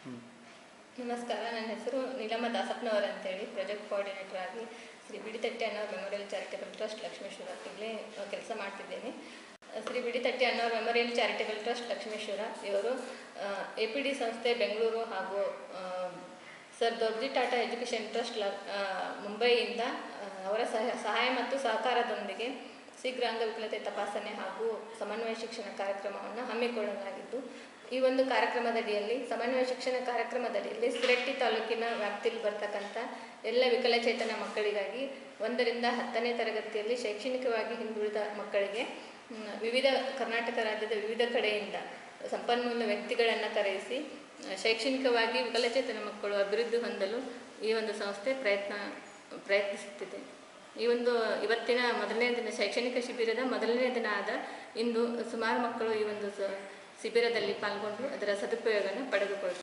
ನಮಸ್ಕಾರ, ನನ್ನ ಹೆಸರು ನೀಲಮ್ಮ ದಾಸಪ್ಪನವರ್ ಅಂತೇಳಿ ಪ್ರಾಜೆಕ್ಟ್ ಕೋಆರ್ಡಿನೇಟರ್ ಆಗಿ ಶ್ರೀ ಬಿಡಿತಟ್ಟಿ ಅನ್ನೋರ್ ಮೆಮೋರಿಯಲ್ ಚಾರಿಟೇಬಲ್ ಟ್ರಸ್ಟ್ ಲಕ್ಷ್ಮೇಶ್ವರ ಇಲ್ಲಿ ಕೆಲಸ ಮಾಡ್ತಿದ್ದೇನೆ. ಶ್ರೀ ಬಿಡಿತಟ್ಟಿ ಅನ್ನೋರ್ ಮೆಮೋರಿಯಲ್ ಚಾರಿಟೇಬಲ್ ಟ್ರಸ್ಟ್ ಲಕ್ಷ್ಮೇಶ್ವರ ಇವರು APD ಸಂಸ್ಥೆ ಬೆಂಗಳೂರು ಹಾಗೂ sir Dorabji Tata education trust ಮುಂಬೈಯಿಂದ ಅವರ ಸಹಾಯ ಮತ್ತು ಸಹಕಾರದೊಂದಿಗೆ ಶೀಘ್ರ ಅಂಗವಿಕಲತೆ ತಪಾಸಣೆ ಹಾಗೂ ಸಮನ್ವಯ ಶಿಕ್ಷಣ ಕಾರ್ಯಕ್ರಮವನ್ನು ಹಮ್ಮಿಕೊಳ್ಳಲಾಗಿದ್ದು, ಈ ಒಂದು ಕಾರ್ಯಕ್ರಮದಡಿಯಲ್ಲಿ ಸಮನ್ವಯ ಶಿಕ್ಷಣ ಕಾರ್ಯಕ್ರಮದಡಿಯಲ್ಲಿ ಸಿರಟ್ಟಿ ತಾಲೂಕಿನ ವ್ಯಾಪ್ತಿಯಲ್ಲಿ ಬರ್ತಕ್ಕಂಥ ಎಲ್ಲ ವಿಕಲಚೇತನ ಮಕ್ಕಳಿಗಾಗಿ 1ರಿಂದ 10ನೇ ತರಗತಿಯಲ್ಲಿ ಶೈಕ್ಷಣಿಕವಾಗಿ ಹಿಂದುಳಿದ ಮಕ್ಕಳಿಗೆ ವಿವಿಧ ಕರ್ನಾಟಕ ರಾಜ್ಯದ ವಿವಿಧ ಕಡೆಯಿಂದ ಸಂಪನ್ಮೂಲ ವ್ಯಕ್ತಿಗಳನ್ನು ಕರೆಯಿಸಿ ಶೈಕ್ಷಣಿಕವಾಗಿ ವಿಕಲಚೇತನ ಮಕ್ಕಳು ಅಭಿವೃದ್ಧಿ ಹೊಂದಲು ಈ ಒಂದು ಸಂಸ್ಥೆ ಪ್ರಯತ್ನಿಸುತ್ತಿದೆ. ಇವತ್ತಿನ ಮೊದಲನೇ ದಿನ ಶೈಕ್ಷಣಿಕ ಶಿಬಿರದ ಮೊದಲನೇ ದಿನ ಆದ ಇಂದು ಸುಮಾರು ಮಕ್ಕಳು ಈ ಒಂದು ಶಿಬಿರದಲ್ಲಿ ಪಾಲ್ಗೊಂಡು ಅದರ ಸದುಪಯೋಗವನ್ನು ಪಡೆದುಕೊಳ್ಳುತ್ತಾರೆ.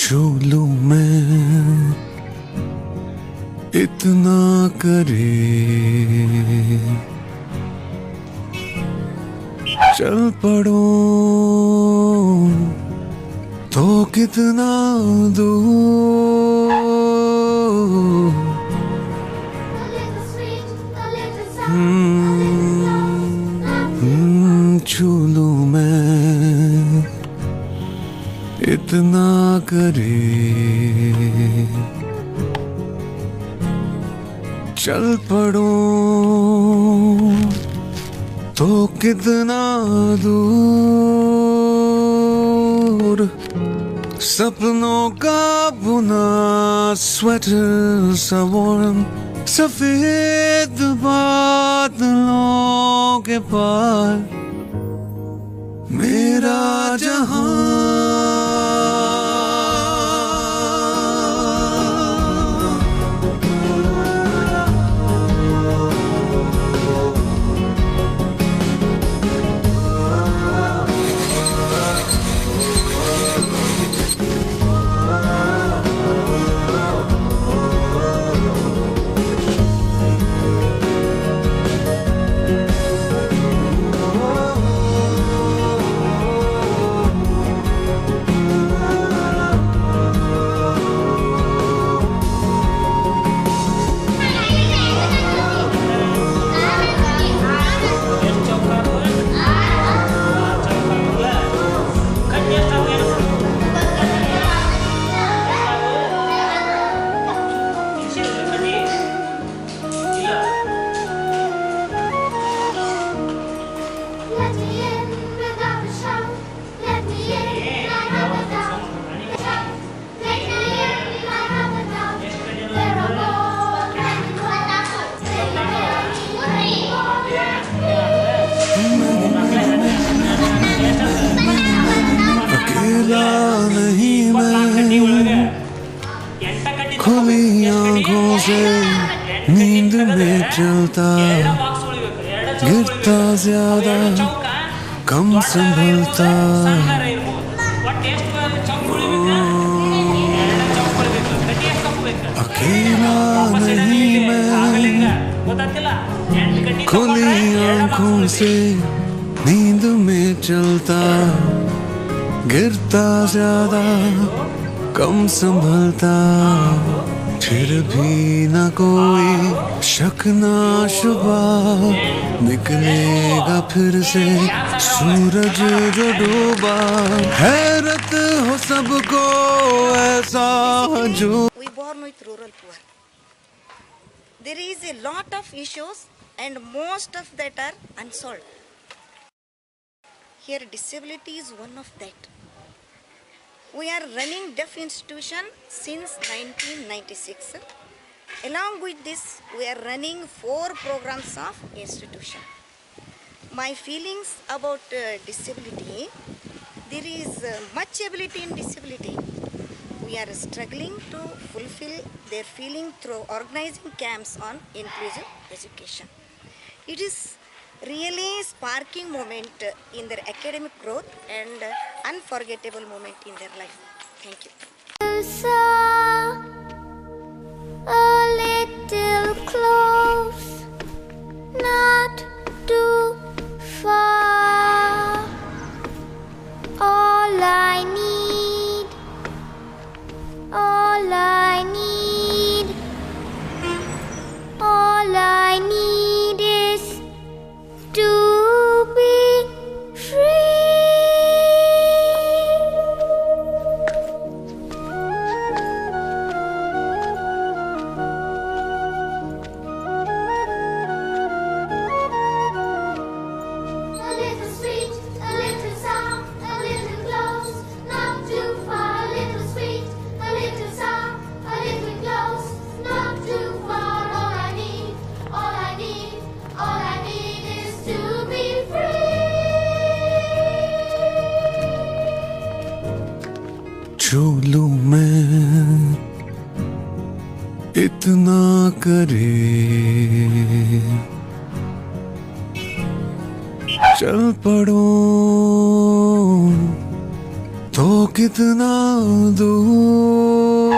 छू लूं मैं इतना करे, चल पड़ो तो कितना दूर, छू लूं मैं इतना करे, चल पड़ो तो कितना दूर, सपनों का बुना स्वेटर सा वार्म, सफेद बादलों के पार मेरा जहां नहीं मैं खुली आंखों से नींद में चलता, गिरता ज्यादा कम संभलता, अकेला नहीं मैं खुली आंखों से नींद में चलता, गिरता ज्यादा कम संभलता, फिर भी न कोई शक ना शुबा, निकलेगा फिर से सूरज जो डूबा। हैरत हो सबको ऐसा जो We born with rural poor. There is a lot of issues and most of that are unsolved. Here disability is one of that. We are running deaf institution since 1996. Along with this, we are running 4 programs of institution. My feelings about disability, there is much ability in disability. We are struggling to fulfill their feeling through organizing camps on inclusive education. It is really sparking moment in their academic growth and unforgettable moment in their life. Thank you. A little close, not too far. All I need, all I need, all I need is to be free. A little sweet, a little sour, a little close, not too far. A little sweet, a little sour, a little close, not too far. All I need, all I need, all I need is to be free. छू लूं मैं इतना करे, चल पड़ो तो कितना दूर।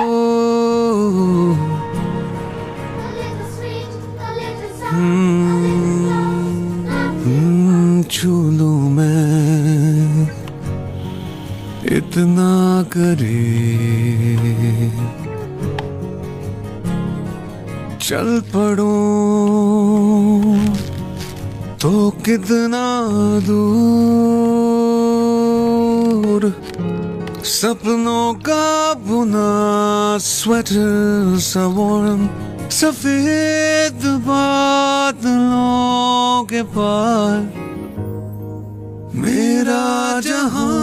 A little sweet, a little sour, a little close, not too छू लूं मैं इतना करे, चल पड़ो तो कितना दूर। सपनों का बुना स्वेटर सा वार्म, सफेद बादलों के पार मेरा जहां।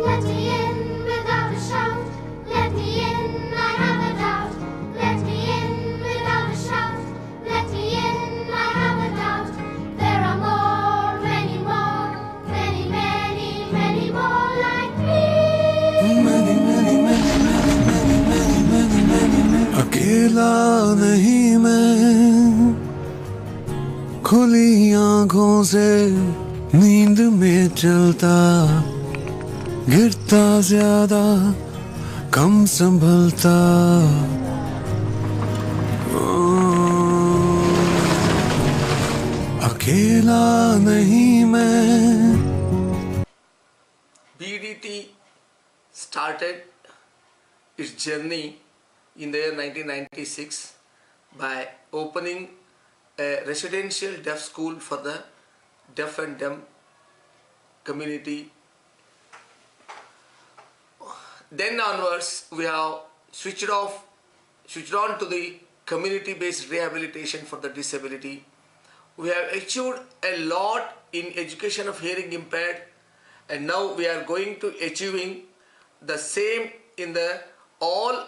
Let me in without a shout. Let me in, I have a doubt. Let me in without a shout. Let me in, I have a doubt. There are more, many more, many, many, many more like me. अकेला नहीं मैं, खुली आंखों से नींद में चलता, गिरता ज्यादा कम संभलता। अकेला नहीं मैं। BDT started its journey in the year 1996 by opening a residential deaf school for the deaf and dumb community. Then onwards, we have switched on to the community-based rehabilitation for the disability. we have achieved a lot in education of hearing impaired, and now we are going to achieving the same in the all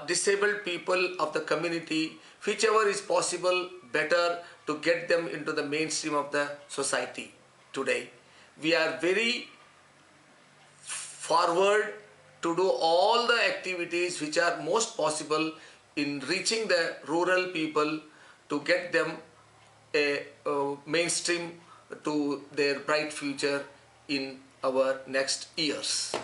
disabled people of the community, whichever is possible better to get them into the mainstream of the society today. We are very forward to do all the activities which are most possible in reaching the rural people to get them a mainstream to their bright future in our next years.